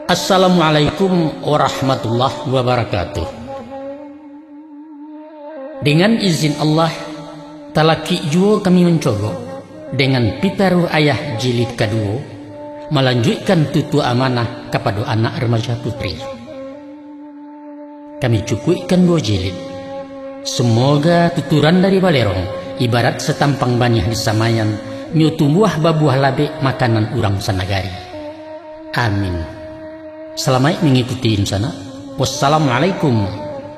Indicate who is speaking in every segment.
Speaker 1: Assalamualaikum warahmatullahi wabarakatuh. Dengan izin Allah, talaki jua kami mencoba dengan pitaruh ayah jilid kedua melanjutkan tutu amanah kepada anak remaja putri. Kami cukupkan 2 jilid. Semoga tuturan dari balerong ibarat setampang banyak di samayan nyu tumbuh babuah labek makanan urang sanagari. Amin. Selamat mengikuti insana. Wassalamualaikum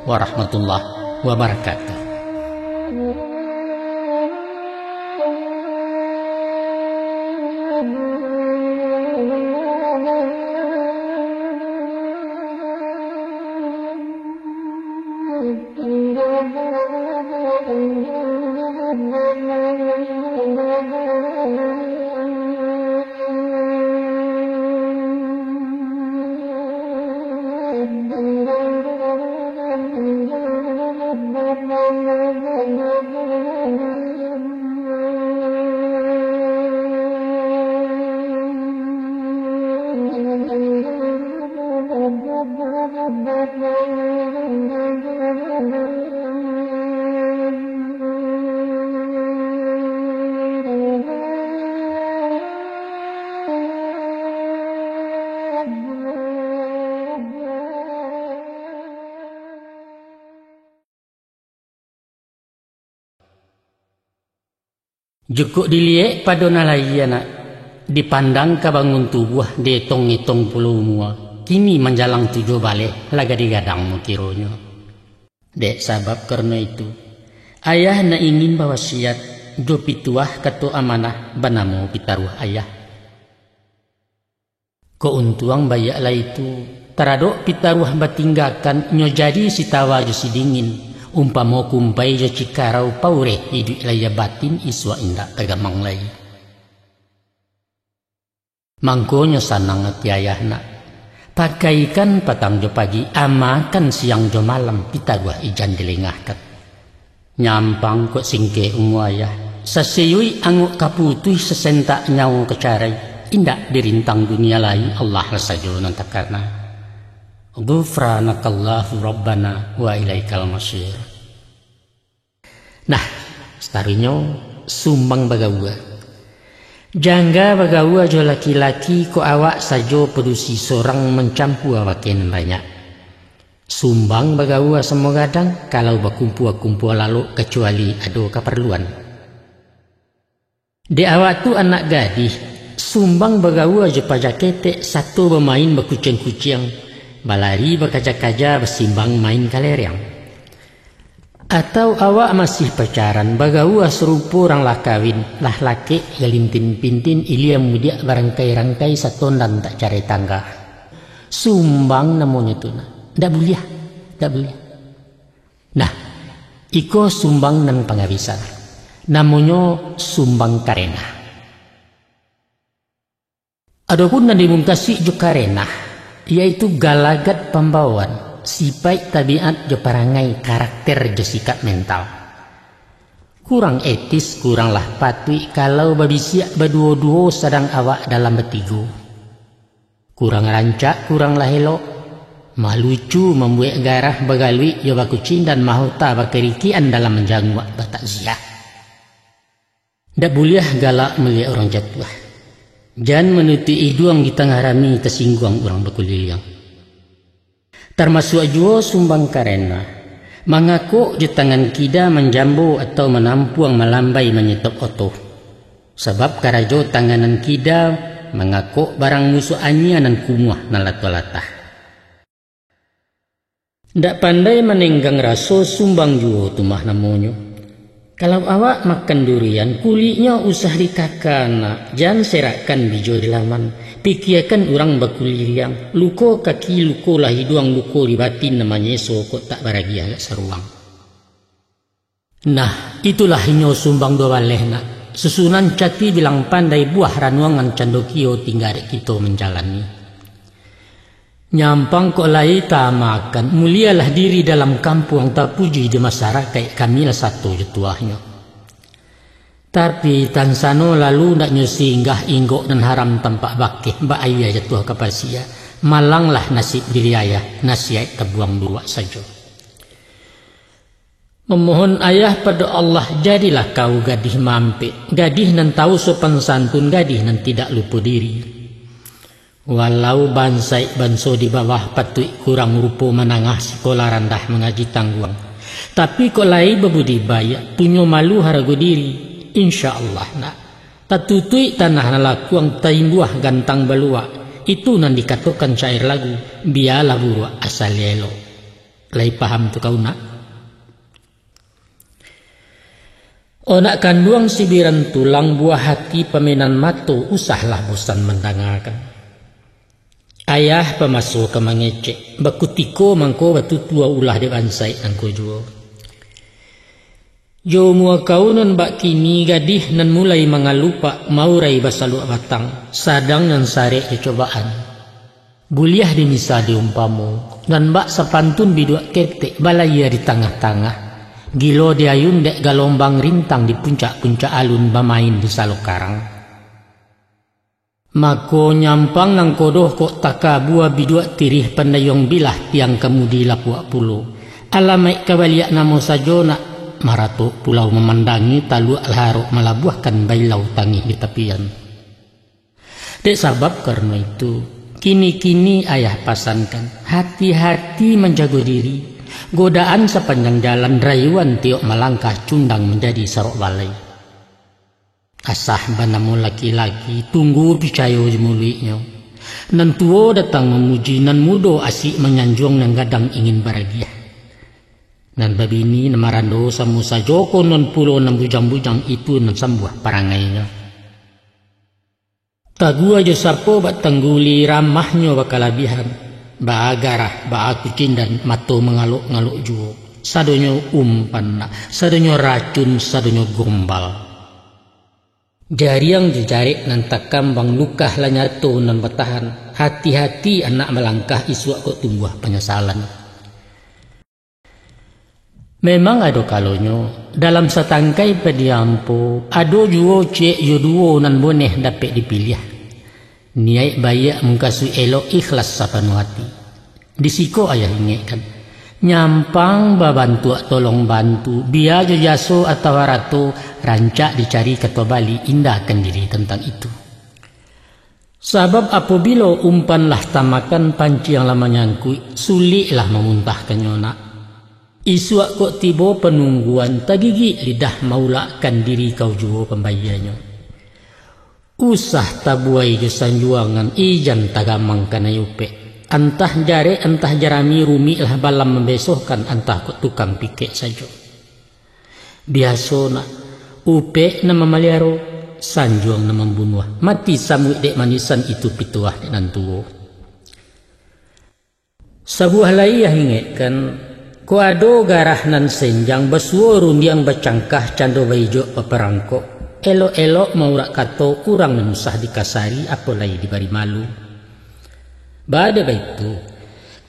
Speaker 1: warahmatullahi wabarakatuh. Jukuk diliek pada nalayana dipandang ke bangun tubuh detong-etong puluh mua kini menjalang 7 balik laga digadang mukironyo. Dek sabab karena itu ayah na ingin bawa siat jo pituah katu amanah banamu pitaruh ayah. Keuntuang bayaklah itu taradok pitaruh batinggakan nyo jadi sitawa jo si dingin. Umpamo kumpai jo cikarau paure hidup laya batin iswa indak tagamang lay. Mangkonyo sanang ati ayahna. Pakaikan patang jo pagi amakan siang jo malam pitaruh ijan dilengahkat. Nyampang kok singke ungu ayah. Saseyui anguk kaputui sesentak nyawa kecarai. Indak dirintang dunia lain Allah rasajo nantakarna. Ghufranakallahu rabbana wa ilaikal masyir. Nah, starinya sumbang bagawa. Jangga bagawa jo laki-laki ko awak sajo pedusi sorang mencampu awaken banyak. Sumbang bagawa semua gadang kalau bakumpul-kumpul lalu kecuali ada keperluan. Di awak tu anak gadis, sumbang bagawa jo pajaketek satu bermain berkucing-kucing. Balari berkaja-kaja bersimbang main kalereng. Atau awak masih pacaran bagawa serupa orang lah kawin lah laki galintin-pintin ilia mudia barangkai-rangkai satondan tak cari tangga. Sumbang namanya tu na. Ndak boleh. Nah, iko sumbang nan pangabisan. Namanya sumbang karena. Adapun nan dimungkasi jo karena yaitu galagat pembawaan, sifat tabiat jo parangai karakter jo sikap mental. Kurang etis, kuranglah patui kalau babisiak baduo-duo sedang awak dalam betigo. Kurang rancak, kuranglah elok. Malucu membuat garah bagalui jo bakucing dan mahota bakerikian dalam menjangwak batakziah. Ndak boleh galak melihat orang jatuh. Jangan menuti iduang di tengah rami tersinggung orang berkuliang. Termasuk jua sumbang karena mengaku di tangan kida menjambu atau menampuang melambai menyetop otoh. Sebab karajo tanganan kida mengaku barang musuh anyanan kumuah nalat-latah. Ndak pandai menenggang raso sumbang jua tumah namonyo. Kalau awak makan durian, kulitnya usah dikakana, jangan serakkan bijo di laman. Pikirkan orang bakuliliang, luko kaki, luko lah hidung, luko di batin namanya so kok tak baragi agak seruang. Nah, itulah inyo sumbang dua balehna. Susunan cati bilang pandai buah ranuangan candokio tinggal kita menjalani. Nyampang kok lai tamakan, mulialah diri dalam kampung tak puji di masyarakat kamilah satu jetuahnya. Tapi tansano lalu nak nyusinggah inggok dan haram tampak bakeh mbak ayah jatuh ke pasia. Malanglah nasib diri ayah, nasihat terbuang dua saja. Memohon ayah pada Allah, jadilah kau gadih mampik, gadih nan tahu sopan santun, gadih nan tidak lupa diri. Walau bansai banso di bawah patui kurang rupa menangah sekolah rendah mengaji tangguang. Tapi kok lai bebudi bayak, punya malu harago diri. InsyaAllah nak tatutui tanah nalakuang taimbuah gantang balua. Itu nan dikatakan syair lagu, biarlah buruk asal yelo. Lai paham tu kau nak? Onak kanduang sibiran tulang buah hati peminan matu, usahlah bosan mendengarkan. Ayah pemasuk ke mengecek, bakutiko mangko batu tua ulah di bansai nangko juo. Jo mua kau nan bak kini gadih nan mulai mengalupa mau rai basalu batang, sadang nan sare kecobaan. Buliah di misa diumpamu, dan bak sapantun bidua ketek balaya di tengah-tengah. Gilo diayun dek galombang rintang di puncak-puncak alun bamain di salok karang. Mako nyampang nang kodoh kok taka buah bidua tirih pandayong bilah tiang kemudi lapuak pulo. Alamai kabaliak namo sajona marato pulau memandangi talu alharuk malabuhkan bailau tangi di tepian. Dek sabab karena itu kini-kini ayah pasankan hati-hati menjaga diri. Godaan sepanjang jalan rayuan tiok melangkah cundang menjadi sarok balai. Asah banamu laki-laki tunggu picayo jemuliknya. Nan tuo datang memuji, nan mudo asik menyanjung nan gadang ingin bahagia. Nan babini namarando samusa joko non pulo nan bujang-bujang itu nan sambuah parangainya. Tagua jo sapo bat tangguli ramahnya bakalabihan. Baagarah baakucin dan mato mengaluk-ngaluk juo. Sadonyo umpan, sadonyo racun, sadonyo gombal. Jari yang dijarik nan takam bang lukah lanyato nan bertahan. Hati-hati anak melangkah isu kok tumbuh penyesalan. Memang ada kalonyo dalam setangkai pediampo ado juo cek yoduo nan boneh dapat dipilih. Niai bayak mengkasu elok ikhlas sapanu hati. Disiko ayah ingatkan nyampang babantu tolong bantu biar jaso atau ratu rancak dicari ketua bali indahkan diri tentang itu. Sebab apabila umpanlah tamakan panci yang lama nyangkui sulitlah memuntahkan nak. Isu kok tiba penungguan tagigi lidah maulakan diri kau juo pembayanya. Usah tabuai jusan juangan ijan tagamang kana yupe. Antah jare antah jarami rumi lah balam membesohkan antah kok tukang pikek saja. Biasa nak upe na mamaliaro sanjuang na membunuh. Mati samu dek manisan itu pituah dengan tuo. Sebuah lai yang ingatkan ko ado garah nan senjang basuo rundiang bacangkah cando baijo peperangko. Elok-elok maurak kato kurang menusah dikasari apalagi dibari malu. Bada itu,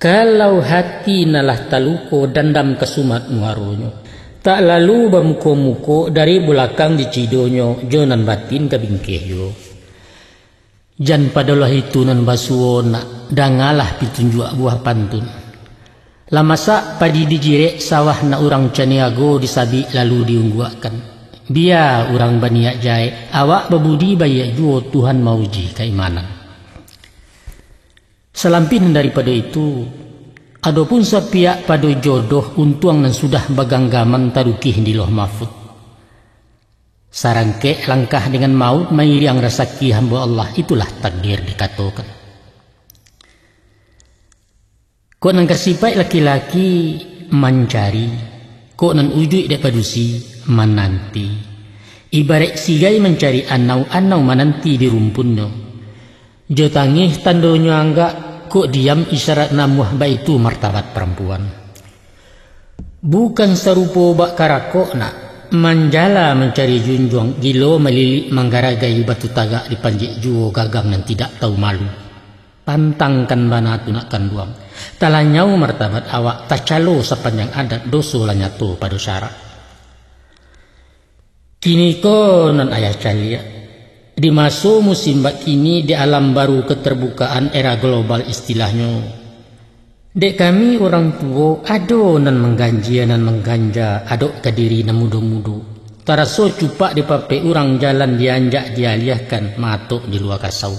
Speaker 1: kalau hati nalah taluko dandam kesumat muaronyo, tak lalu bamuko-muko dari belakang dicidonyo jonan batin kabingkehyo. Jan padalah itu nan basuona dangalah pitunjuk buah pantun. Lamasa padi dijirek sawah na orang caniago disabi lalu diungguakan. Biar orang baniak jai awak babudi bayak juo Tuhan mauji keimanan. Selampin daripada itu, adapun sepiak pada jodoh untuang nan sudah baganggaman tarukih di loh mahfud. Sarangke langkah dengan maut mairi yang rasaki hamba Allah itulah takdir dikatakan. Kok nan kasipai laki-laki mencari, kok nan ujui depadusi menanti. Ibarat sigai mencari anau-anau menanti di rumpunnya. Jo tangih tandonyo angga kok diam isyarat namuh ba itu martabat perempuan. Bukan serupa bak karakok nak manjala mencari junjung gilo melilik manggaragai batu tagak di panjik juo gagang yang tidak tahu malu. Pantangkan banatu nak kanduang. Talanyau martabat awak tak calo sepanjang adat doso lanyato pada syarat. Kini ko nan ayah calia. Di masa musim bak kini di alam baru keterbukaan era global istilahnya. Dek kami orang tua ado nan mengganjia nan mengganja adok ke diri nan mudu-mudu. Taraso cupak di pape orang jalan dianjak dialihkan matok di luar kasau.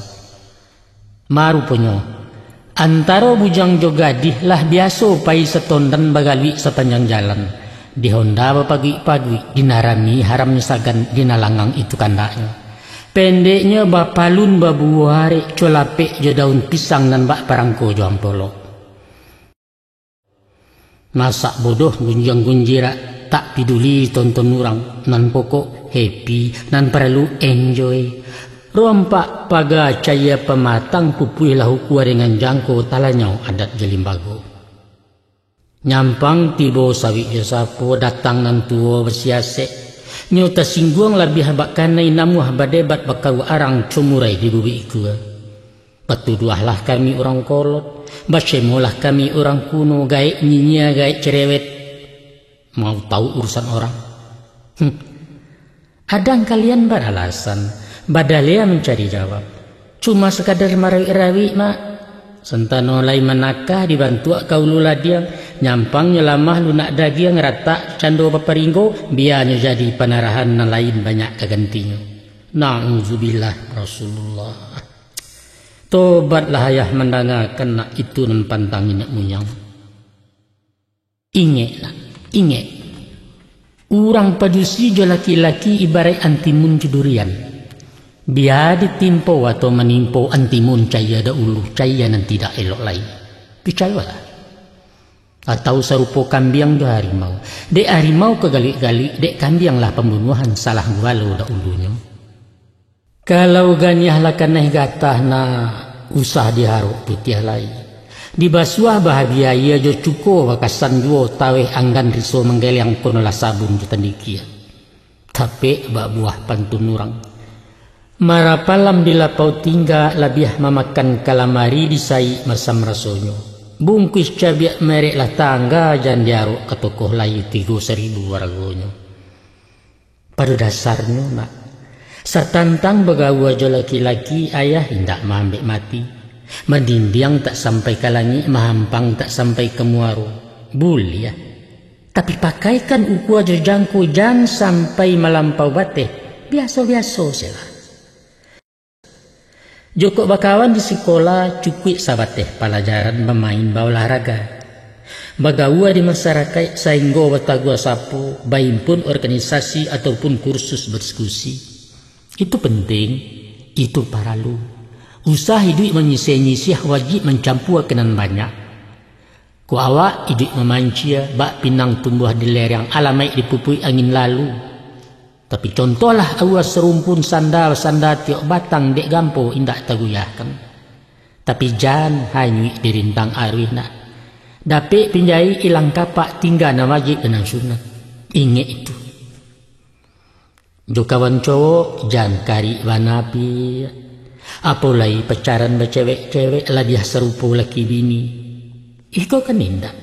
Speaker 1: Maru ponyo. Antara bujang jo gadih lah biasa pai setondan bagalwi sepanjang jalan. Di Honda pagi-pagi dinarami haram sagan dinalangang itu kandaknya. Pendeknya bapalun babuare colapek jo daun pisang nan bak parangko jo ampolo. Masak bodoh gunjang-gunjira tak peduli tonton orang nan pokok happy nan perlu enjoy. Rompak paga caya pematang pupui lahu kuah dengan jangko talanyau adat jelimbago. Nyampang tibo sawi josapo datang nan tuo bersiasek. Nyota singguang lebih habak kanai namuh badebat bakau arang cumurai di bubi ikua. Patuduahlah kami orang kolot. Basemolah kami orang kuno gaek nyinyia gaek cerewet. Mau tahu urusan orang? Adang kalian beralasan, badalea mencari jawab. Cuma sekadar marawi-rawi mak. Sentano lai manakah dibantu kau lula dia nyampang nyelamah lunak dagiang rata cando paparinggo biarnya jadi panarahan na lain banyak kegantinya. Na'udzubillah Rasulullah. Tobatlah ayah mendengarkan nak itu nan pantangin nak munyang. Ingatlah, ingat. Urang padusi jo laki-laki ibarat antimun cedurian. Biar ditimpo atau menimpo antimun caya da ulu caya nan tidak elok lain. Percayalah. Atau serupa kambiang jo harimau. Dek harimau kegali-gali, dek kambiang lah pembunuhan salah gualo da ulunya. Kalau ganyah lakanah gatah na usah diharuk putih lai. Di basuah bahagia ia jo cuko wakasan juo taweh anggan riso menggeliang konolah sabun jo tandikia. Tapi bak buah pantun orang. Marapalam di lapau tingga labiah memakan kalamari disai masam rasonyo. Bungkus cabiak merek lah tangga jan diharuk ke tokoh lai 3.000 waragonyo. Pada dasarnya nak. Sertantang begawa jo laki-laki ayah hendak mambek mati. Mendimbiang tak sampai ke langit, mahampang tak sampai ke muaro. Boleh ya. Tapi pakaikan ukua jo jangko jangan sampai melampau bateh. Biasa-biasa saja. Joko bakawan di sekolah cukup sabateh pelajaran bermain berolahraga. Bagawa di masyarakat sainggo batagua sapu, baik pun organisasi ataupun kursus berdiskusi. Itu penting, itu paralu. Usah hidup menyisih-nyisih wajib mencampur kenan banyak. Ku awak hidup memancia, bak pinang tumbuh di lereng alamai dipupui angin lalu. Tapi contohlah awas serumpun sandal tiok batang dek gampo indak taguyahkan. Tapi jangan hanyut dirintang arwih nak. Dapik pinjai ilang kapak tinggal na wajib dengan sunat. Ingat itu. Jo kawan cowok jangan kari wanapi. Apalagi pacaran bercewek-cewek lah dia serupa laki bini. Iko kan indah.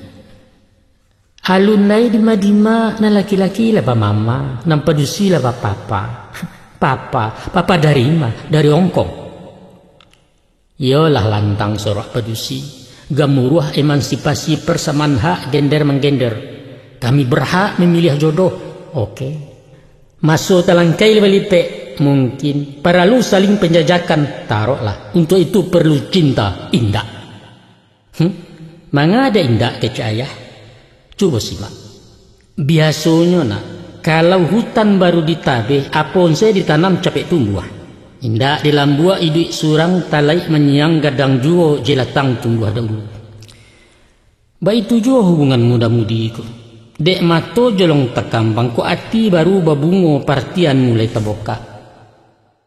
Speaker 1: Alun lai dima-dima na laki-laki lah mama, nan padusi lah papa. Papa dari mana? Dari Hongkong. Yolah lantang sorak padusi. Gamuruh emansipasi persamaan hak gender menggender. Kami berhak memilih jodoh. Oke. Masuk talangkai balipe mungkin perlu saling penjajakan taruhlah. Untuk itu perlu cinta indah. Mangada indah kecaya. Coba simak. Biasanya nak kalau hutan baru ditabeh apon saya ditanam capek tumbuh. Indak di lambua iduk surang talai menyiang gadang juo jelatang tumbuh dahulu. Baik itu juga hubungan muda-mudi itu. Dek mato jolong takambang ko ati baru babungo partian mulai taboka.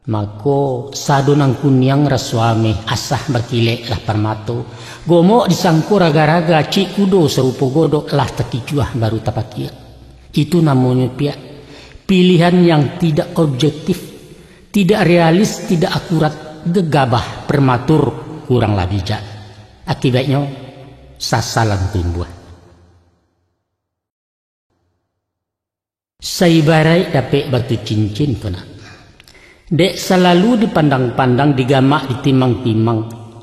Speaker 1: Mako sadonang kunyang rasuame asah berkilek lah parmato. Gomok disangko raga-raga cik kudo serupa godok lah tekicuah baru tapakia. Itu namanya pihak pilihan yang tidak objektif, tidak realis, tidak akurat, gegabah, prematur, kuranglah bijak. Akibatnya sasalan tumbuh. Saibarai dapet batu cincin tu nak. Dek selalu dipandang-pandang, digamak, ditimang-timang,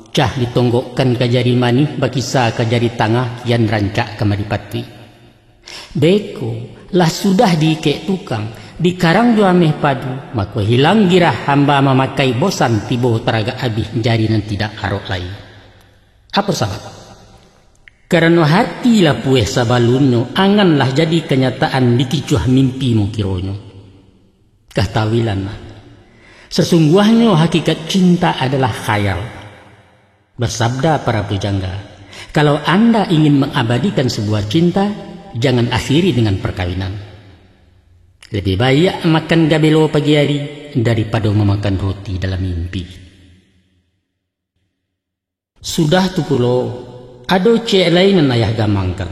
Speaker 1: cah ditonggokkan ke jari manih, bakisa ke jari tengah, kian rancak ke maripatui. Beko lah sudah diikek tukang, dikarang jua meh padu, maka hilang girah hamba memakai bosan tibo teraga habis jari nan tidak arok lagi. Apa sahabat? Karena hatilah pueh sabalunyo, anganlah jadi kenyataan dikicuah mimpi mukironyo. Kahtawilan lah. Sesungguhnya hakikat cinta adalah khayal. Bersabda para pujangga, kalau Anda ingin mengabadikan sebuah cinta, jangan akhiri dengan perkawinan. Lebih baik makan gabelo pagi hari daripada memakan roti dalam mimpi. Sudah tu pulo, ada cek lain yang ayah gamangkan.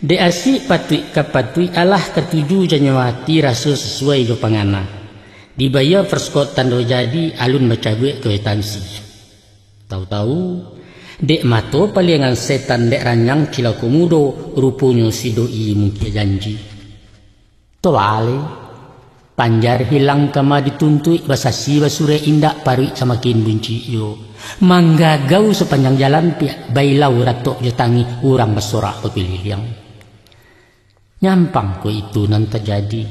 Speaker 1: De asik patui kapatui alah ketujuh Januari rasa sesuai jo pangana. Dibayar perskot tanda jadi alun macabuk ke tansi. Tahu-tahu dek mato palingan setan dek ranyang cila komudo rupanya si doi mungkin janji. Toale panjar hilang kama dituntui basasi basure indak parui semakin bunci yo. Manggagau sepanjang jalan pihak bailau ratok jatangi urang bersorak pepilih yang nyampang ko itu nan terjadi.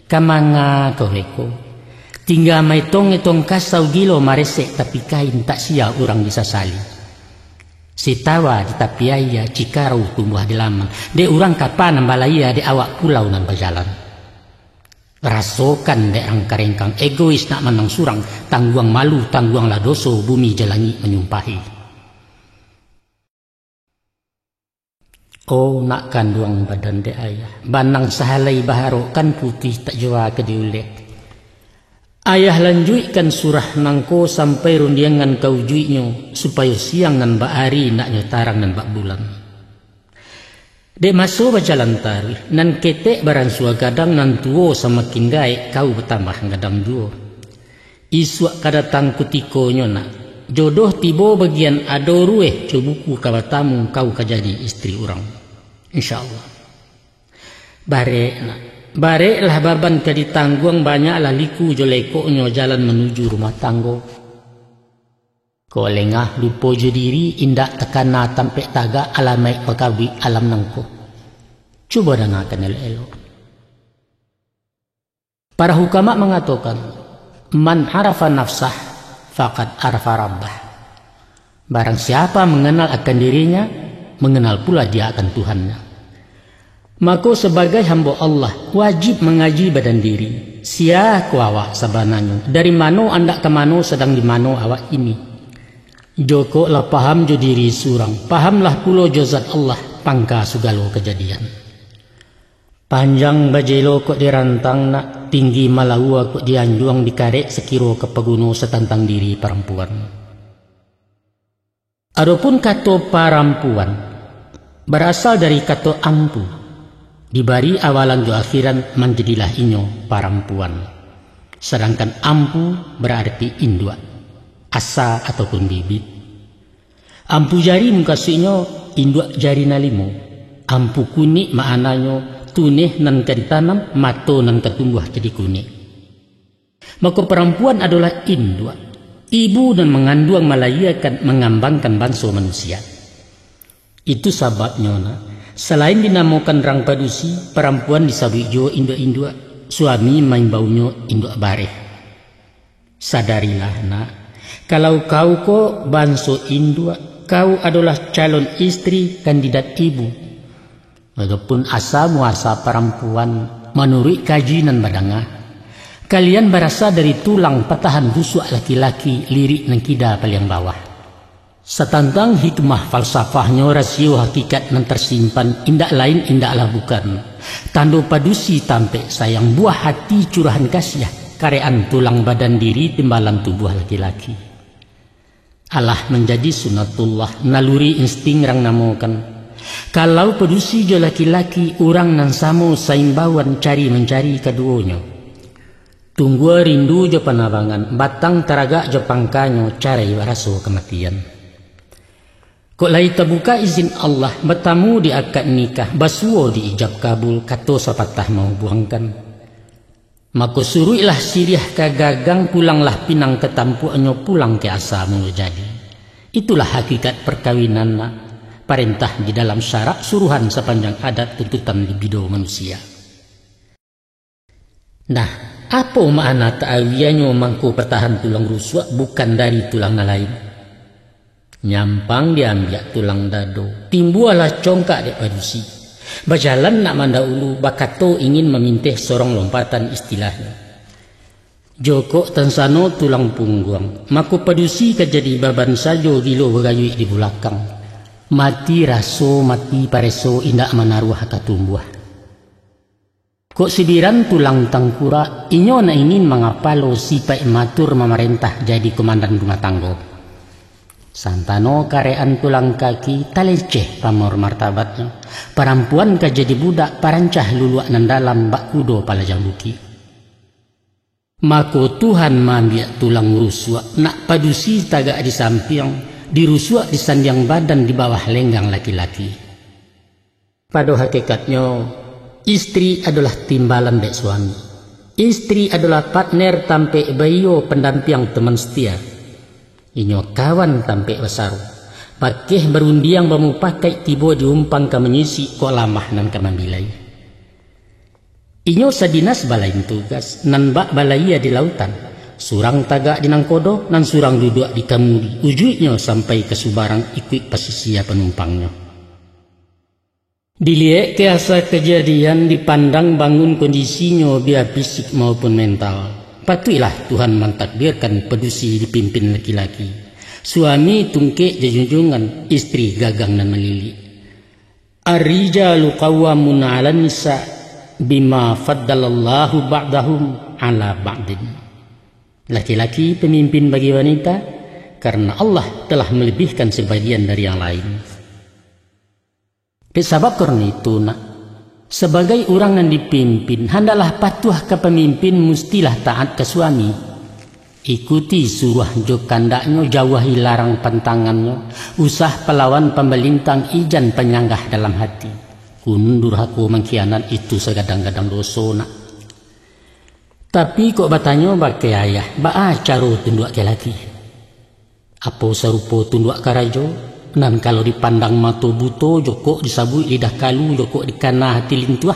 Speaker 1: Kamanga koheko tinggal maitong-itong kasau gilo maresek tapi kain tak sia orang disasali. Sitawa di tapi ayah cikarau tumbuh di lamang. De orang kapan nambalaya de awak pulau nan berjalan. Rasokan de angkarengkang egois nak menang surang. Tangguang malu, tangguang lah doso bumi jalangi menyumpahi. Oh nak kanduang badan de ayah. Banang sahalai baharo kan putih tak jua ke diulek. Ayah lanjutkan surah nangko sampai rundiangan kau juiknyo supaya siang nan bak hari nak nyotarang nan bak bulan. Dek masuk berjalan tarih nan ketek barang sua gadang nan tuo semakin gaik kau bertambah gadang duo. Isuak kadatang kutikonyo nak jodoh tibo bagian ado rueh cobuku kabatamu kau kajadi istri orang. InsyaAllah. Barek nak. Bareklah baban ke ditangguang banyaklah liku jolekoknya jalan menuju rumah tanggo. Ko lengah lupo jo diri indak tekana tampek taga alamai pekawi alam nangko. Cuba dengarkan elok-elok. Para hukama mengatakan, man arafa nafsah faqad arafa rabbah. Barang siapa mengenal akan dirinya, mengenal pula dia akan Tuhannya. Maka sebagai hamba Allah wajib mengaji badan diri. Sia ku awak sabananya. Dari mana anda ke mana sedang di mana awak ini. Joko lah paham jo diri surang. Pahamlah pulo jo zat Allah pangka segala kejadian. Panjang bajelo kok dirantang nak. Tinggi malaua kok dianjuang dikarek sekiro ke peguno setantang diri perempuan. Adapun kata perempuan berasal dari kata ampu. Dibari awalan jo akhiran menjadilah inyo perempuan. Sedangkan ampu berarti indua, asa ataupun bibit. Ampu jari mengkasihnya indua jari nalimo. Ampu kunik maknanya tunih nan ditanam, mato nan ketumbuh jadi kunik. Maka perempuan adalah indua, ibu dan mengandung melayakan mengambangkan bangsa manusia. Itu sebabnya nak. Selain dinamakan rang padusi, perempuan disabui jo induk-induk, suami main baunya induk bareh. Sadarilah nak, kalau kau ko banso induk, kau adalah calon istri kandidat ibu. Walaupun asa muasa perempuan menurut kajian badangah, kalian berasal dari tulang patahan busuk laki-laki lirik nang kida paling bawah. Setantang hikmah falsafahnya rasio hakikat yang tersimpan indak lain indaklah bukan tando padusi tampe sayang buah hati curahan kasih karean tulang badan diri timbalan tubuh laki-laki. Allah menjadi sunatullah naluri insting rang namokan. Kalau padusi jo laki-laki orang nan samo saimbawan cari mencari keduanya. Tunggu rindu jo panabangan batang teraga jo pangkanyo cari waraso kematian. Kok lai terbuka izin Allah bertamu di akad nikah, basuo diijab kabul, kato sapatah mau buangkan. Maka suruilah siriah kagagang, pulanglah pinang ketampuannya, pulang ke asamu jadi. Itulah hakikat perkawinan nak. Perintah di dalam syarak, suruhan sepanjang adat, tuntutan libido manusia. Nah, apa makna ta'awiyahnya mangku pertahan tulang rusuk bukan dari tulang lain? Nyampang diambil tulang dado, timbualah congkak dek padusi. Berjalan nak manda ulu, bakato ingin memintih sorong lompatan istilahnya. Joko tansano tulang punggung, maku padusi kejadi baban sajo gilo bergayui di belakang. Mati raso, mati pareso, indak menaruh katumbuh. Kok sibiran tulang tangkura, inyo na ingin mengapalo sipai matur memerintah jadi komandan rumah tangga. Santano karean tulang kaki, taleceh pamor martabatnya. Perempuan ka jadi budak, parancah luluak nan dalam bak kudo pala jambuki. Mako Tuhan mambiak tulang rusuk, nak padusi tagak di samping, dirusuk di sandiang badan di bawah lenggang laki-laki. Pada hakikatnya, istri adalah timbalan dek suami. Istri adalah partner tampe bayo pendamping teman setia. Inyo kawan tampe besaru. Pakeh berundiang bamu pakai tibo diumpang ke menyisi kok lamah nan kamambilai. Inyo sadinas balain tugas nan bak balaya di lautan. Surang tagak di nangkodo nan surang duduk di kamudi. Ujuknya sampai ke Subarang ikut pasisia penumpangnya. Dilihat keasa kejadian, dipandang bangun kondisinya biar fisik maupun mental. Patuhilah Tuhan mentakdirkan padusi dipimpin laki-laki. Suami tungkek jejunjungan, istri gagang dan melili. Ar-rijalu qawwamun 'alan nisa bima faddalallahu ba'dahum 'ala ba'din. Laki-laki pemimpin bagi wanita karena Allah telah melebihkan sebagian dari yang lain. Sebab karena itu nak, sebagai orang yang dipimpin, hendaklah patuh ke pemimpin, mestilah taat ke suami. Ikuti suruh jo kandaknya, jauhi larang pantangannya, usah pelawan pembelintang, ijan penyanggah dalam hati. Kundur aku mengkhianat itu segadang-gadang dosa nak. Tapi kok batanya bakai ayah, baa caro tunduk ke laki. Apa serupa tunduk ke rajo? Nan kalau dipandang mata buto, joko disabui lidah kalu, joko dikana hati lintuah.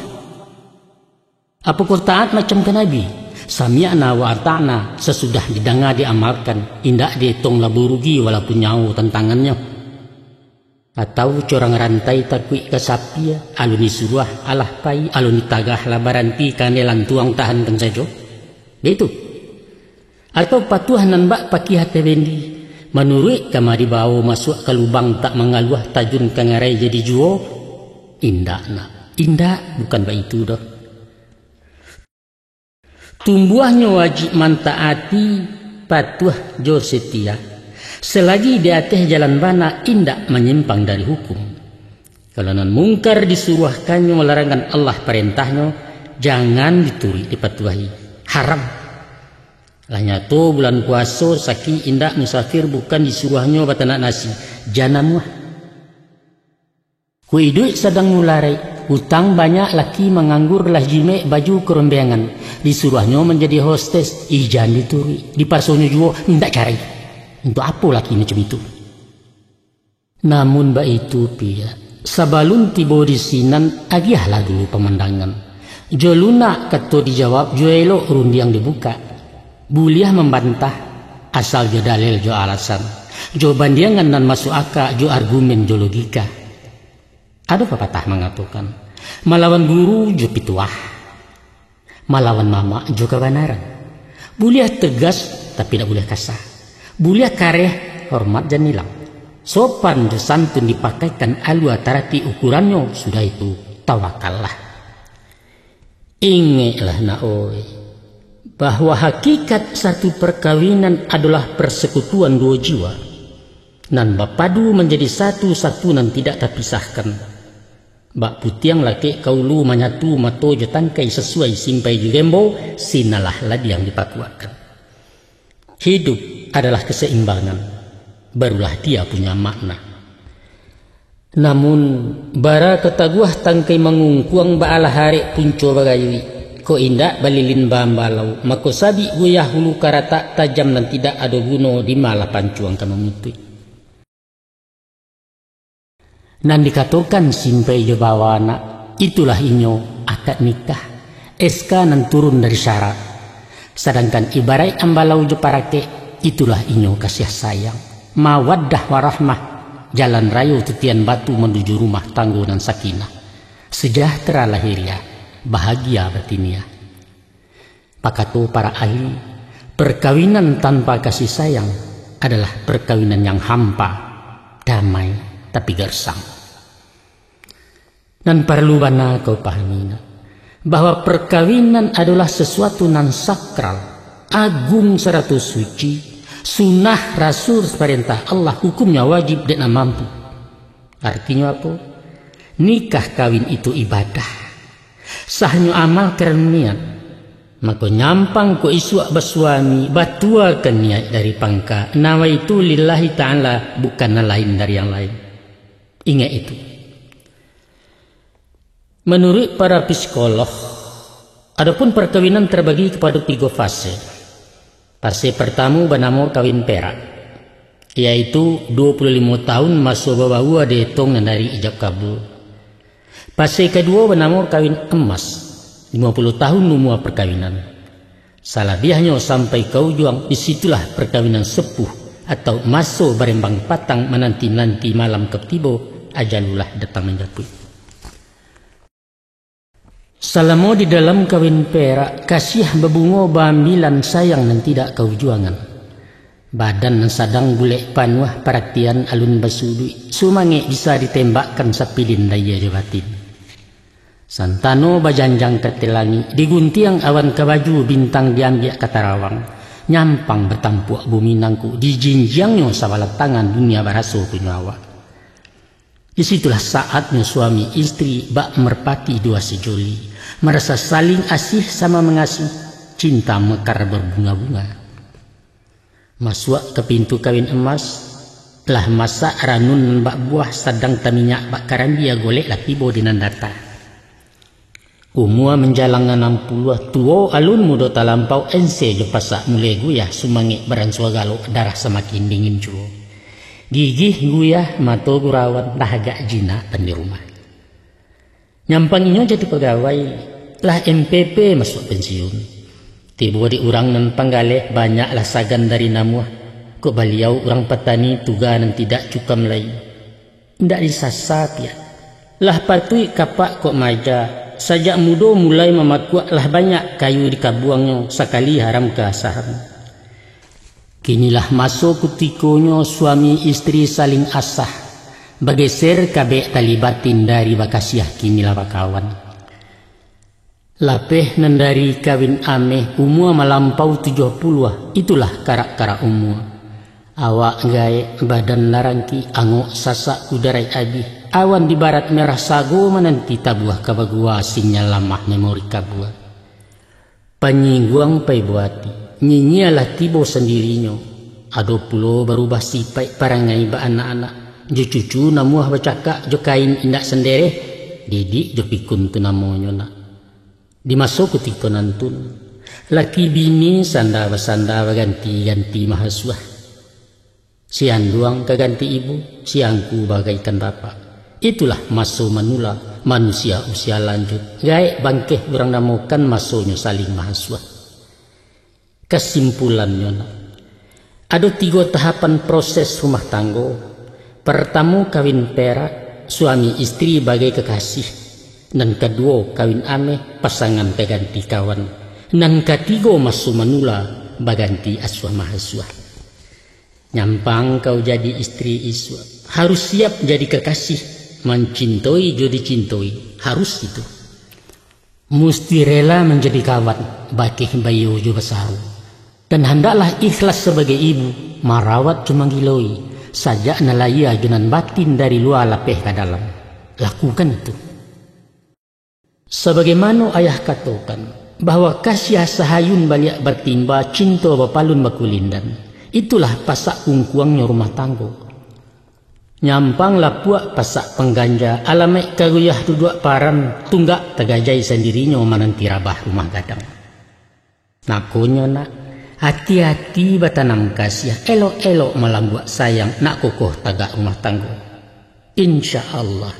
Speaker 1: Apa kau taat macam ke Nabi? Sami'na wa ata'na, sesudah didengar diamalkan, indak dihitung labu rugi walaupun nyawa tantangannya. Atau corang rantai takui ke sapi, aluni suruah alah pai, aluni tagah labaranti kanelan tuang tahan kan saja. Gitu. Atau patuhan nan bak pakih hati bendi. Menurut kama dibawa masuk ke lubang tak mengaluah tajun kangarai jadi juo, indak nak, indak bukan begitu dah. Tumbuhnya wajib mantaati patuh jo setia. Selagi di atas jalan bana indak menyimpang dari hukum. Kalau non mungkar disuruhkannya larangan Allah perintahnya, jangan dituri dipatuhi, haram. Lahnya tu bulan puasa saki indak musafir bukan disuruhnya batanak nasi janamuah. Ku hidup sedang mularai, hutang banyak laki menganggur lah jime baju kerembengan. Disuruhnya menjadi hostes, ijan dituri, dipasonya juga indak cari. Untuk apa laki macam itu? Namun itu pia, sebelum tiba di sinan agiahlah dulu pemandangan. Jo lunak kata dijawab, jo elok rundiang dibuka. Buliah membantah asal jo dalil jo alasan, jo bandiangan dan masuk akal jo argumen jo logika. Ada pepatah mengatakan, malawan guru jo pituah, malawan mama jo kebenaran. Buliah tegas tapi tidak boleh kasar, buliah kareh hormat dan nilang. Sopan jo santun dipakaikan alua tarati ukurannya, sudah itu tawakallah. Ingatlah nak oi, bahwa hakikat satu perkawinan adalah persekutuan dua jiwa nan bapadu menjadi satu nan tidak terpisahkan. Bak putiang laki kaulu menyatu mato jetangkai sesuai simpai jigembo, sinalah ladi yang dipakuakan. Hidup adalah keseimbangan, barulah dia punya makna. Namun bara ketaguah tangkai mangungkuang baala hari punco bagayui ko indak balilin bambalau mako sabi guyah hulu karata tajam dan tidak ada guno di malah pancuang kamamutui. Nan dikatakan simpai jo bawana itulah inyo akad nikah SK nan turun dari syarat. Sedangkan ibarat ambalau jo parake itulah inyo kasih sayang mawaddah warahmah jalan raya titian batu menuju rumah tangguh dan sakinah sejahtera lahiriah bahagia batiniah. Pakatu para ahli perkawinan tanpa kasih sayang adalah perkawinan yang hampa damai tapi gersang. Dan perlu bana kau pahami bahwa perkawinan adalah sesuatu nan sakral agung seratu suci sunnah rasul perintah Allah hukumnya wajib dan mampu. Artinya apa? Nikah kawin itu ibadah sahnya amal karena niat maka nyampang ko iswa bersuami batua kan niat dari pangka nawa itu lillahi ta'ala bukan lain dari yang lain. Ingat itu. Menurut para psikolog adapun perkawinan terbagi kepada 3 fase. Fase pertama bernama kawin perak, yaitu 25 tahun masuk bawa dihitung dari ijab kabul. Fase kedua bernama kawin emas, 50 tahun umur perkawinan. Salabihnya sampai kau juang, disitulah perkawinan sepuh atau masuk berembang patang menanti-nanti malam ketiba ajalulah datang menjapui. Selama di dalam kawin perak, kasih bebungo bambilan sayang dan tidak kau juangan. Badan yang sadang bulek panuah perhatian alun basudui, sumange bisa ditembakkan sapilin daya jabatin. Santano bajanjang ketelangi, diguntiang awan kebaju bintang diambil katarawang, nyampang bertampuk bumi nangku, dijinjangnya sawalat tangan dunia baraso punyawa. Disitulah saatnya suami istri bak merpati dua sejoli, merasa saling asih sama mengasih, cinta mekar berbunga-bunga. Masuk ke pintu kawin emas, lah masak ranun bak buah sedang taminyak bak karambia golek lah tibo di nandata. Umur menjalang 60 tua alun muda talampau ense jo pasak mulai guyah sumangi beransua galo darah semakin dingin cuo. Gigih guyah mato gurawan dahaga jina di rumah. Nyampanginyo jadi pegawai lah MPP masuk pensiun. Tiba di urang nan panggaleh banyaklah sagan dari namuah. Kok beliau orang petani tuga nan tidak cukam lain. Ndak disasat ya. Lah patui kapak kok maja. Sajak muda mulai memakuak lah banyak kayu di kabuangnya sekali haram keasahan. Kinilah masuk kutikonyo suami istri saling asah. Bergeser kabeh tali batin dari bakasiah kinilah bakawan. Lapeh nandari kawin ameh umur melampau 70, itulah karak-karak umur. Awak gae badan larangki angok sasak kudarai abi. Awan di barat merah sago menanti tabuah kabagua sinyal lamah memori kabua. Panyingguang pai buati. Nyinyialah tibo sendirinya. Ado pulo berubah sipai parangai ba anak-anak. Jo cucu namuah bacakak jo kain indak sendere. Didik jo pikun tu namonyo na. Dimasuk ketika nantun. Laki bini sanda ganti-ganti mahasiswa. Siang duang keganti ibu, siangku bagaikan bapak. Itulah masuk manula manusia usia lanjut. Gaek bangkeh orang namokan masuknya saling mahasiswa. Kesimpulannya ada 3 tahapan proses rumah tangga. Pertama kawin perak, suami istri bagai kekasih. Dan kedua kawin ameh, pasangan keganti kawan. Dan ketiga masuk manula baganti aswa mahasiswa. Nyampang kau jadi istri iswa, harus siap jadi kekasih. Mencintai jadi cintai, harus itu. Mesti rela menjadi kawan, bakih bayu jo besar. Dan hendaklah ikhlas sebagai ibu, merawat cuma giloi, sajak nalaya junan batin dari luar lapeh ke dalam. Lakukan itu. Sebagaimana ayah katakan, bahwa kasih sahayun baliak bertimba, cinta bapalun bakulindan. Itulah pasak kungkuangnya rumah tangga. Nyampang lapuak pasak pengganja alamek kaguyah duduk paran tunggak tegajai sendirinya menanti rabah rumah gadang. Nakonyo nak, hati-hati batanam kasih, elok-elok malam buat sayang nak kokoh tagak rumah tangga. Insya Allah,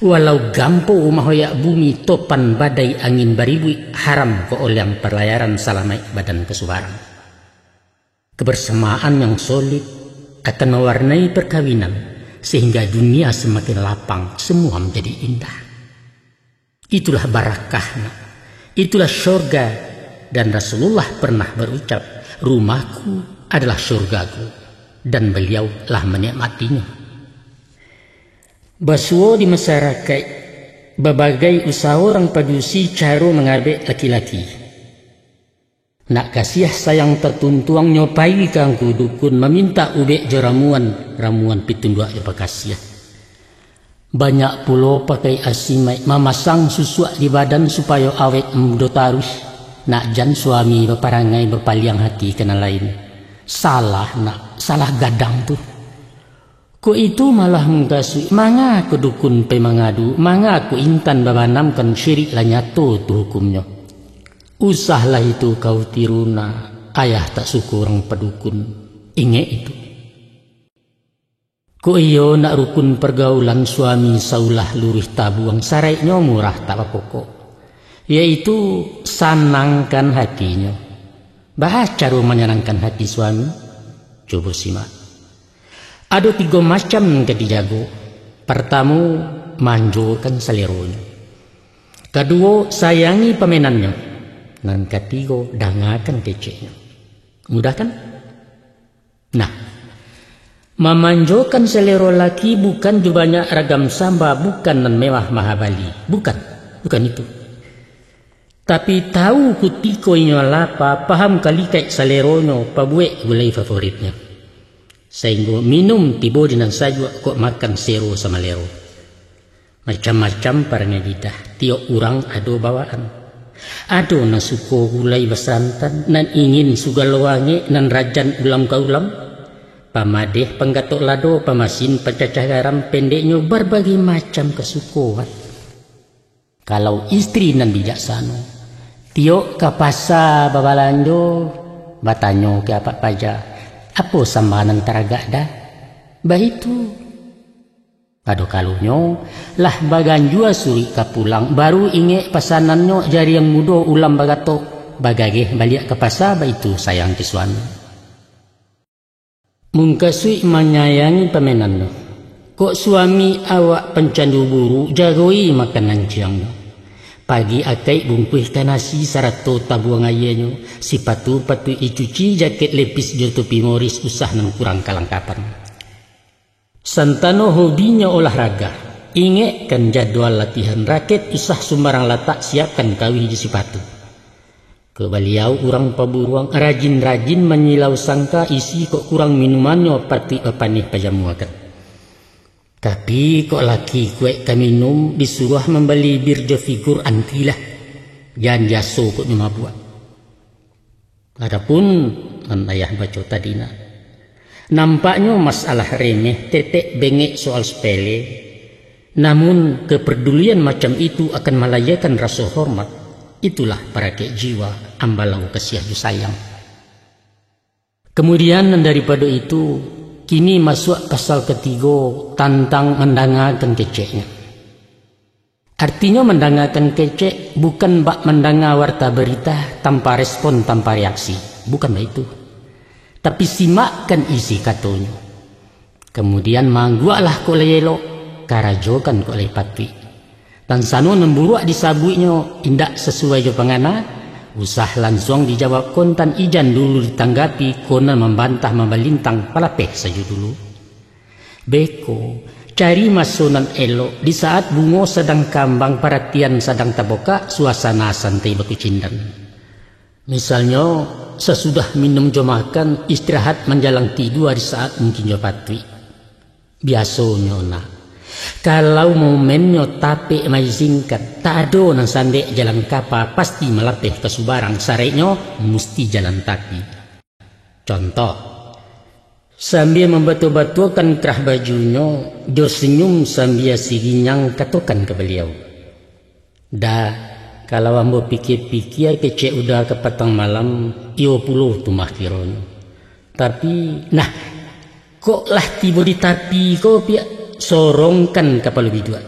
Speaker 1: walau gampo rumah hoyak bumi topan badai angin baribui haram ke olyang perlayaran salamai badan kesubaran. Kebersamaan yang solid akan mewarnai perkawinan sehingga dunia semakin lapang, semua menjadi indah. Itulah barakahnya, itulah surga, dan Rasulullah pernah berucap, rumahku adalah surgaku, dan beliau lah menikmatinya. Basuo di masyarakat, berbagai usaha orang padusi cara mengabek laki-laki. Nak kasih sayang tertuntuang nyopai kangku dukun meminta ubek je ramuan pitundua ya pakasih. Banyak pulau pakai asimai memasang susuak di badan supaya awet mdotarus. Nak jan suami berparangai berpaliang hati kena lain. Salah nak, salah gadang tu. Ko itu malah mengkasih, manga ko dukun pe mangadu, manga ko intan babanamkan syirik lah nyato tu hukumnya. Usahlah itu kau tiruna, ayah tak suka orang pedukun, ingat itu. Ko iyo nak rukun pergaulan suami saulah lurih tabuang saraiknya murah tak apa-apa, yaitu sanangkan hatinya. Bahas cara menyenangkan hati suami, coba simak. Ada 3 macam yang dijago. Pertama, manjurkan seleronya. Kedua, sayangi pemenannya. Dan ketiga, dangakan keceknya. Mudah kan? Nah, memanjokan selero laki bukan juga banyak ragam samba, bukan dan mewah mahabali. Bukan itu. Tapi tahu kutiko inyo lapa, paham kali kayak seleronya, pabuek gulai favoritnya. Sehingga minum tibo dinan saja kok makan sero sama lero. Macam-macam parangnya lidah, tiok urang ado bawaan. Ado na suko gulai besantan, nan ingin sugal wangi, nan rajan ulam ka ulam. Pamadeh penggatok lado, pamasin pencacah garam pendeknya berbagai macam kesukuan. Kalau istri nan bijaksana, tiok ke pasar babalanjo, batanyo ke apa paja, apa sambanan teragak dah, bah itu. Ado kalunyo lah bagan jua suri ka pulang baru inge pasanannya jari yang mudo ulam bagato bagage balik ke pasar ba itu sayang ke suami. Mungkasui menyayangi pemenannya. Kok suami awak pencandu buru jagoi makanan siangnya. Pagi akai bungkuih nasi sarato tabuang ayahnya. Si patu icuci jaket lepis jotopi moris usah nang kurang kalangkapan. Santano hobinya olahraga, ingatkan jadwal latihan raket, usah sembarang latak siapkan kawih di sepatu. Kebaliau orang paburuang rajin-rajin menyilau sangka isi kok kurang minumannya pati panih pajamuakan. Tapi kok laki kue kaminum disuruh membeli birjo figur antilah, jangan jaso kok nyuma buat. Adapun ayah baca tadina. Nampaknya masalah remeh, tetek bengek soal sepele. Namun kepedulian macam itu akan melayakan rasa hormat. Itulah parakek jiwa ambalau kasih sayang. Kemudian daripada itu, kini masuk pasal ketiga tentang mendengarkan keceknya. Artinya mendengarkan kecek bukan bak mendengar warta berita tanpa respon, tanpa reaksi. Bukan itu. Tapi simakkan isi katanya. Kemudian mangguaklah ko leyelo, karajokan ko ley patwi. Dan sanu nemburuak disabuinya indak sesuai jo pangana, usah langsung dijawab kontan ijan dulu ditanggapi konan membantah membalintang palapeh saja dulu. Beko, cari masunan elok di saat bungo sedang kambang perhatian sedang taboka suasana santai baku cindan. Misalnya sesudah minum jo makan istirahat menjelang tidur di saat mungkin jo patwi. Biasanya nak, kalau momennya tapi singkat, tak ada nang sandek jalan kapal pasti melatih kesubarang sareknya mesti jalan kaki. Contoh, Sambil membatul-batulkan kerah bajunya, dia senyum sambil siginyang katakan ke beliau. Dah, kalau ambo pikir-pikir kecek udah ke petang malam, iyo puluh tu mahkiron. Tapi, nah, kok lah tiba di tapi kau piak sorongkan kapal bidua.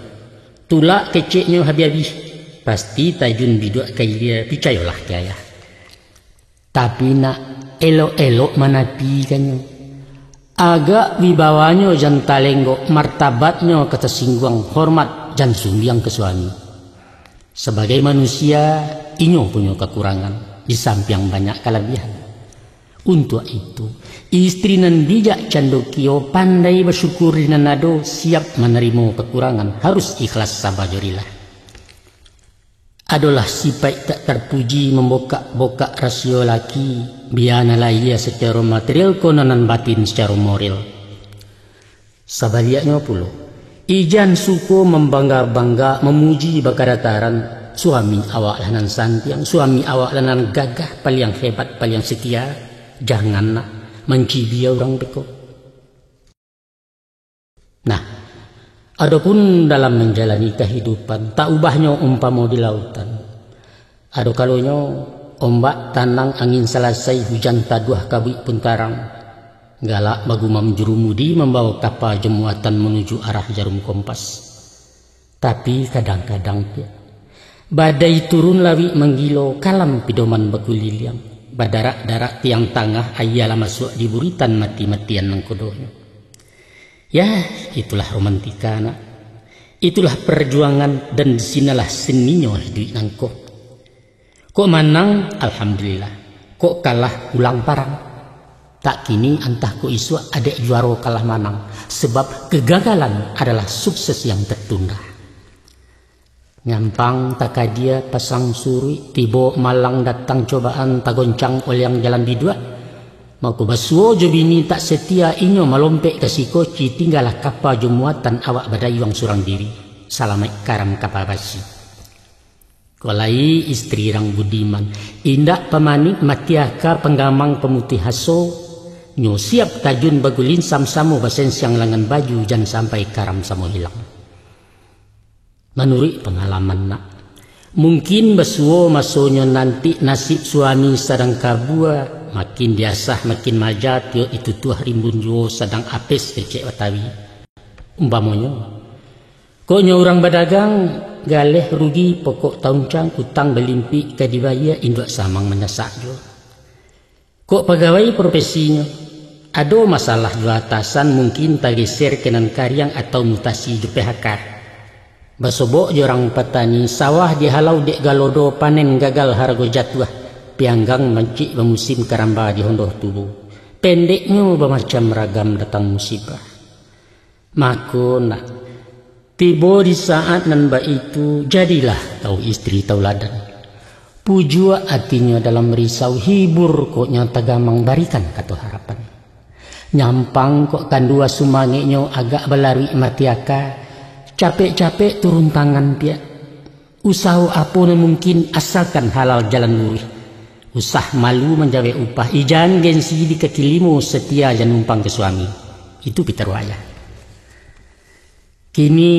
Speaker 1: Tulak keceknya habis-habis. Pasti tajun bidua kaya dia, picayolah kaya. Tapi nak elok-elok manapi kanyo. Agak wibawanya jan talenggo, martabatnya kata singguang hormat jan sumbiang ke suami. Sebagai manusia, inyo punya kekurangan di samping banyak kelebihan. Untuk itu, istri nan bijak candokio pandai bersyukur nan nado siap menerima kekurangan, harus ikhlas sabajurilah. Adalah sifat tak terpuji membokak-bokak rasio laki, bianalah ia secara material kononan batin secara moral. Sebaliknya pula, ijan suko membangga-bangga memuji bakarataran suami awak lanan santiang, suami awak lanan gagah paling hebat paling setia, jangan nak mencibi orang beko. Nah, adapun dalam menjalani kehidupan, tak ubahnya umpama di lautan. Ada kalanya ombak tanang angin selesai hujan taduah kabut pun tarang. Galak bagumam jurumudi membawa kapal jemuatan menuju arah jarum kompas. Tapi kadang-kadang badai turun lawi menggilo kalam pidoman baguliliang. Badarak-darak tiang tangah ayalah masuk di buritan mati-matian nangkodohnya. Ya, itulah romantika nak. Itulah perjuangan dan disinilah seninya hidup nangko. Kok menang, alhamdulillah. Kok kalah, ulang parang. Tak kini antah ko isu adek juara kalah manang. Sebab kegagalan adalah sukses yang tertunda. Nyampang takadia pasang suri, tiba malang datang cobaan tagoncang oleh yang jalan bidua. Maku basuo jo bini tak setia inyo malompek ke sikoci tinggalah kapal jumuatan awak badayuang surang diri. Salamat karam kapal basi. Kolai istri rang budiman, indak pemanik matiaka penggamang pemutih haso, nyo siap tajun bagulin sam-samo basen siang langan baju jan sampai karam samo hilang. Menurut pengalaman nak, mungkin basuo masonyo nanti nasib suami sedang kabua, makin biasa makin majat yo itu tuah rimbun jo sedang apes kecek watawi. Umpamonya, koknya orang badagang galeh rugi pokok tauncang utang belimpi ke dibaya induk samang menyasak jo. Kok pegawai profesinya, ada masalah jo atasan mungkin tageser kenan karyang atau mutasi jo PHK. Basobok jorang petani sawah dihalau dek galodo panen gagal harga jatuh pianggang mencik bermusim karamba di hondoh tubuh pendeknya bermacam ragam datang musibah. Maka nak tiba di saat nanba itu jadilah kau istri tauladan. Pujua hatinya dalam risau hibur kok nyata gamang barikan kata harapan. Nyampang kok kandua sumangeknya agak belari matiaka. Capek-capek turun tangan dia. Usaha apa mungkin asalkan halal jalan lurih. Usah malu menjawe upah. Ijan gengsi di kaki limo setia jan numpang ke suami. Itu Peter Waya. Kini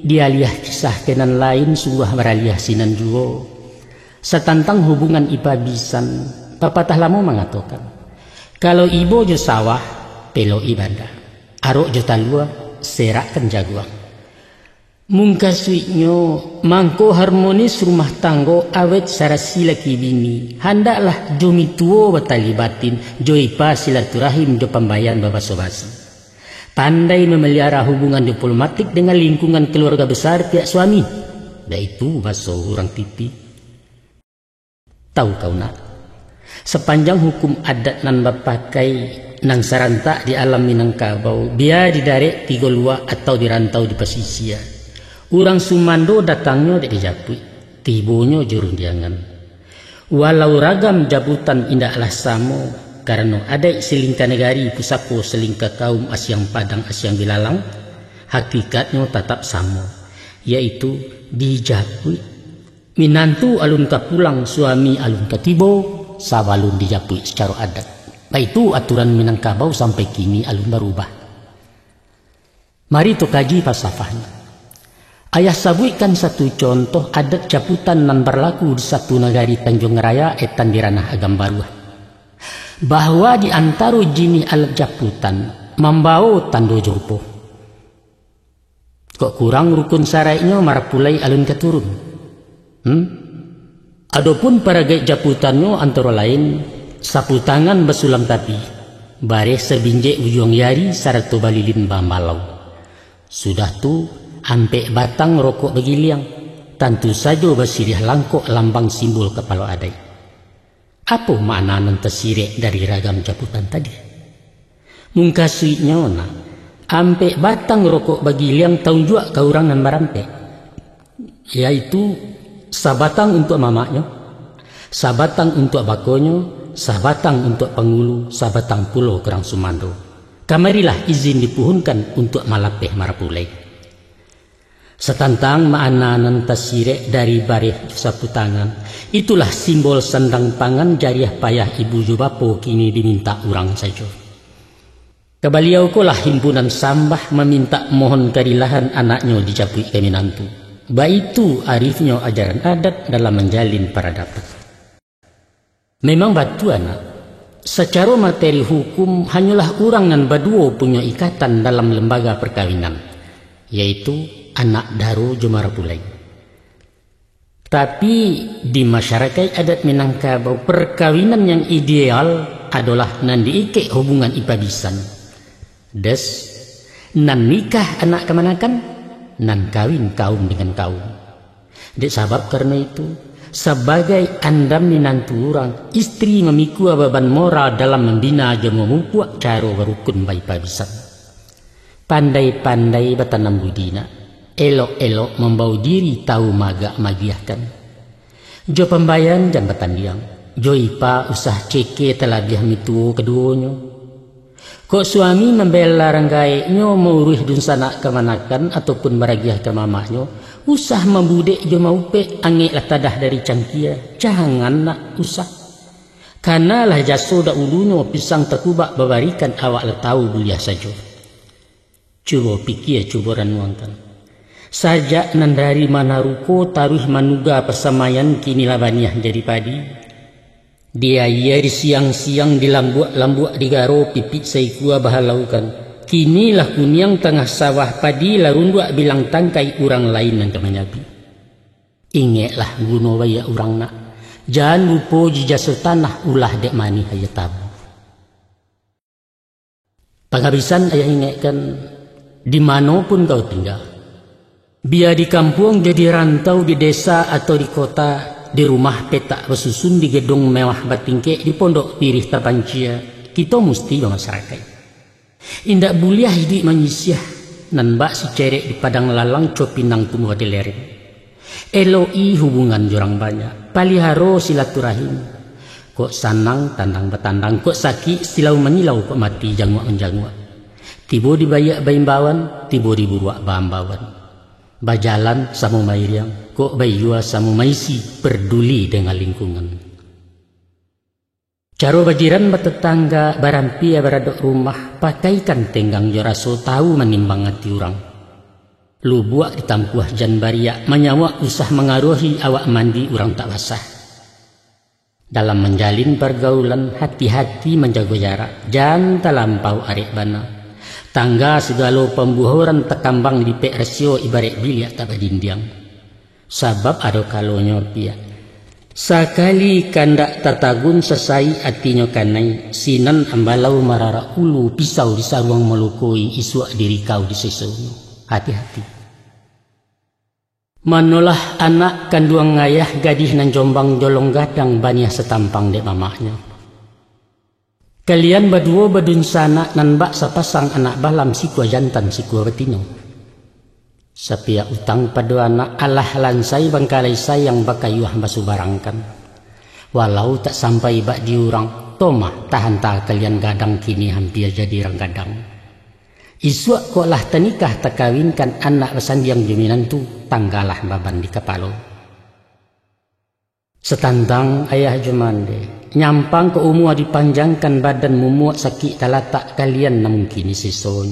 Speaker 1: dia lihat kisah kenan lain sungguh beraliah sinan juga. Setantang hubungan ibabisan. Pepatah lama mengatakan. Kalau ibu jo sawah, pelo ibadah. Arok jo talua, serakkan jaguang. Mungkasuiknya mangko harmonis rumah tanggo awet sarasi laki bini. Handaklah jomi tuo batali batin, joipa silaturahim jo pembayan babaso-basi. Pandai memelihara hubungan diplomatik dengan lingkungan keluarga besar pihak suami. Yaitu baso orang tipi. Tahu kau nak? Sepanjang hukum adat nan bapakai nang sarantak di alam Minangkabau, biar didarek tiga lua atau dirantau di pesisir. Orang Sumando datangnya di Japui, tibonya jurun diangan. Walau ragam jabutan indahlah samo, karena ada selingkah negari pusako selingkah kaum Asyang Padang Asyang Bilalang, hakikatnya tetap samo, yaitu di Japui. Minantu alun ka pulang, suami alun ka tibo, sawalun di Japui secara adat. Itu aturan Minangkabau sampai kini alun berubah. Mari tu kaji falsafahnya. Ayah sabuikan satu contoh adat caputan nan berlaku di satu negari Tanjung Raya etan di ranah agam baru. Bahwa di antara jenis alat caputan membawa tando jurpo. Kok kurang rukun syarainya marapulai alun keturun. Adapun para gaya japutannya antara lain sapu tangan basulam tapi bare sebinjek ujung yari saratu balilin bambalau. Sudah tu ampe batang rokok begiliang, tentu saja bersirih langkok lambang simbol kepala adai. Apa makna nan tersirek dari ragam caputan tadi? Mungkasuitnya ona, ampe batang rokok begiliang tahu juga kaurangan marampe, yaitu sabatang untuk mamaknya, sabatang untuk bakonyo, sabatang untuk pengulu, sabatang pulau kerang sumando. Kamarilah izin dipuhunkan untuk malapeh marapulai. Setantang makna nan tasirek dari bareh sapu tangan, itulah simbol sandang pangan jariah payah ibu jubapo kini diminta urang saja. Kebaliau kolah himpunan sambah meminta mohon kadilahan anaknya dicapui keminantu. Baitu arifnya ajaran adat dalam menjalin peradaban. Memang batu anak, secara materi hukum hanyalah orang nan badua punya ikatan dalam lembaga perkawinan, yaitu anak daru jumarapulai. Tapi di masyarakat adat Minangkabau perkawinan yang ideal adalah nan diike hubungan ipabisan. Des, nan nikah anak kemanakan, nan kawin kaum dengan kaum. Dek sabab karena itu, sebagai andam minantu orang, istri memikul beban moral dalam membina dan memupuk cara berukun bayi pabisan. Pandai-pandai bertanam budina, elok-elok membawa diri tahu magak magiahkan. Jo pembayan dan bertandiang, jo ipa usah ceke telah biah mitu keduanya. Kok suami membela ranggaiknya mauruh dun sanak kemanakan ataupun beragiah ke mamahnya, usah membudek jo maupe angeklah tadah dari cangkia, jangan nak usah. Karena lah jaso da ulunya pisang tekubak babarikan awak letau buliah saja. Coba pikir coba ranuangkan. Sajak nan dari mana ruko taruh manuga persamayan kini labaniah jadi padi. Dia di siang-siang di lambuak di garo pipit saikua bahalaukan. Kinilah kuniang tengah sawah padi larundua bilang tangkai orang lain yang kemenyabi. Ingatlah guno waya orang nak. Jangan lupa jijasa tanah ulah dek mani haya tabu. Penghabisan ayah ingatkan dimanapun kau tinggal. Biar di kampung jadi rantau di desa atau di kota, di rumah petak bersusun di gedung mewah batingke di pondok pirih terpancia, kita mesti bermasyarakat. Indak buliah hidup manusia nan bak si cerek di padang lalang copinang tumbuh di lereng. Eloi hubungan jorang banyak, paliharo silaturahim. Kok sanang tandang betandang, kok sakit silau menyilau kok mati jangwa menjangwa. Tibo dibayak baimbawan, tibo diburuak bambawan. Bajalan sama mairiang, kok bayua sama maisi peduli dengan lingkungan. Caro bajiran bertetangga barampi beradok rumah pakaikan tenggang joraso tahu menimbang hati orang. Lu buat ditampuah jan baria menyawa usah mengaruhi awak mandi orang tak basah. Dalam menjalin pergaulan hati-hati menjaga jarak, jangan terlampau arek bana. Tangga segala pembuhuran tekambang di pek rasio ibarat biliak tak berdindiang. Sebab ada kalonya pia. Sakali kandak tertagun sesai artinya kanai. Sinan ambalau marara ulu pisau di saruang melukui isuak diri kau di sesuatu. Hati-hati. Manolah anak kanduang ngayah gadih nan jombang jolong gadang banyak setampang dek mamahnya. Kalian berdua badun sana nan bak sepasang anak balam sikua jantan sikua betina. Sapia utang pada anak alah lansai bangkalai sayang bakayuah basu barangkan. Walau tak sampai bak diurang, tomah tahan tak kalian gadang kini hampir jadi orang gadang. Isuak kok lah tenikah terkawinkan anak besandiang jaminan tu tanggalah baban di kepala. Setantang ayah jemande, nyampang ke umua dipanjangkan badan mumuak sakit talatak kalian na mungkin isison.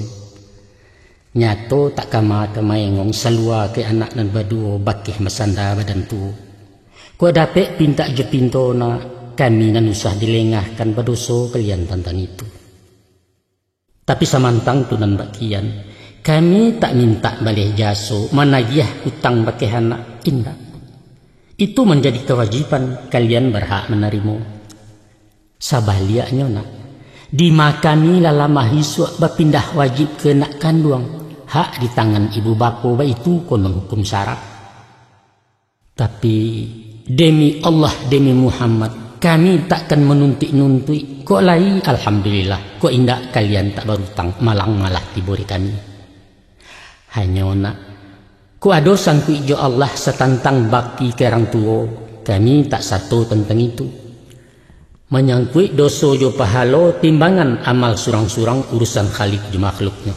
Speaker 1: Nyato tak kama kemayengong salua ke anak nan baduo bakih masanda badan tu. Ko dapet pinta je pinto na kami nan usah dilengahkan badoso kalian tentang itu. Tapi samantang tu nan bakian, kami tak minta balik jaso managiah hutang bakih anak indah. Itu menjadi kewajiban kalian berhak menerima. Sabaliaknya nak, di makami lalama hiswa berpindah wajib ke nak kandung, hak di tangan ibu bapa itu kon menghukum syarat. Tapi demi Allah demi Muhammad, kami takkan menuntik-nuntik. Kok lai alhamdulillah, kok indah kalian tak berutang malang malah diberi kami. Hanya nak, kok ada sangku ijo Allah setantang bakti ke orang tua, kami tak satu tentang itu. Menyangkut dosa jo pahalo timbangan amal surang-surang urusan khalik jo makhluknya.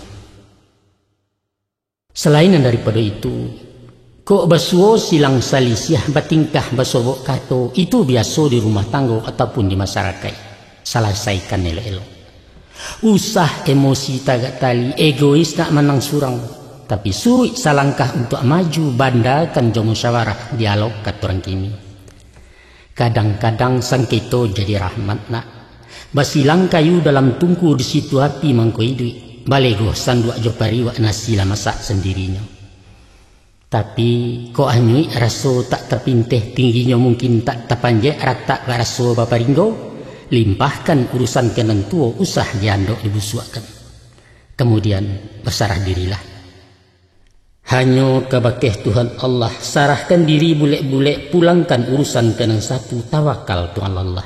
Speaker 1: Selain daripada itu, kok basuo silang salisiah batingkah basobok kato itu biasa di rumah tangga ataupun di masyarakat. Selesaikan elo-elo. Usah emosi tagak tali egois nak menang surang, tapi suruh salangkah untuk maju bandakan jo musyawarah dialog katurang kini. Kadang-kadang sangkito jadi rahmat nak. Basilang kayu dalam tungku di situ api mangkoidui. Balego sanduk jo pariwak nasi lah masak sendirinya. Tapi ko anyui raso tak terpintih tingginya mungkin tak terpanjek rata raso baparinggo. Limpahkan urusan kenan tuo usah diandok dibusuakan. Kemudian bersarah dirilah. Hanya kebakeh Tuhan Allah, sarahkan diri bulek-bulek, pulangkan urusan kenang satu, tawakal Tuhan Allah.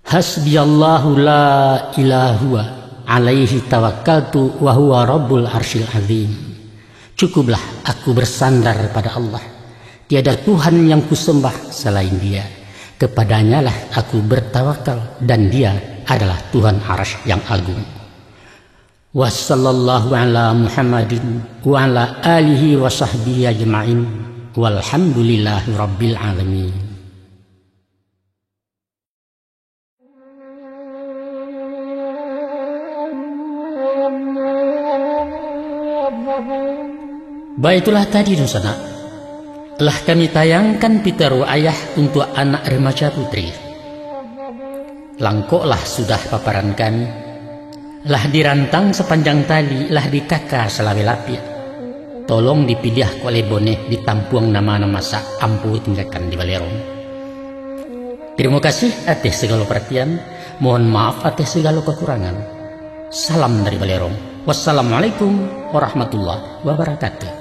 Speaker 1: Hasbiyallahu la ilaha alaihi tawakkaltu wa huwa rabbul arsyil azim. Cukuplah aku bersandar pada Allah. Tiada Tuhan yang kusembah selain Dia. Kepadanya lah aku bertawakal dan Dia adalah Tuhan arsy yang agung. Wassallallahu ala Muhammadin wa ala alihi wa sahbihi ajma'in walhamdulillahi rabbil alamin. Baiklah tadi dosana telah kami tayangkan pitaru ayah untuk anak remaja putri. Langkoklah sudah paparan kami. Lah dirantang sepanjang tali, lah dikaka selawe lapia. Tolong dipilih oleh boneh ditampuang nama-nama sa ampu tinggalkan di balerong. Terima kasih atas segala perhatian. Mohon maaf atas segala kekurangan. Salam dari balerong. Wassalamualaikum warahmatullahi wabarakatuh.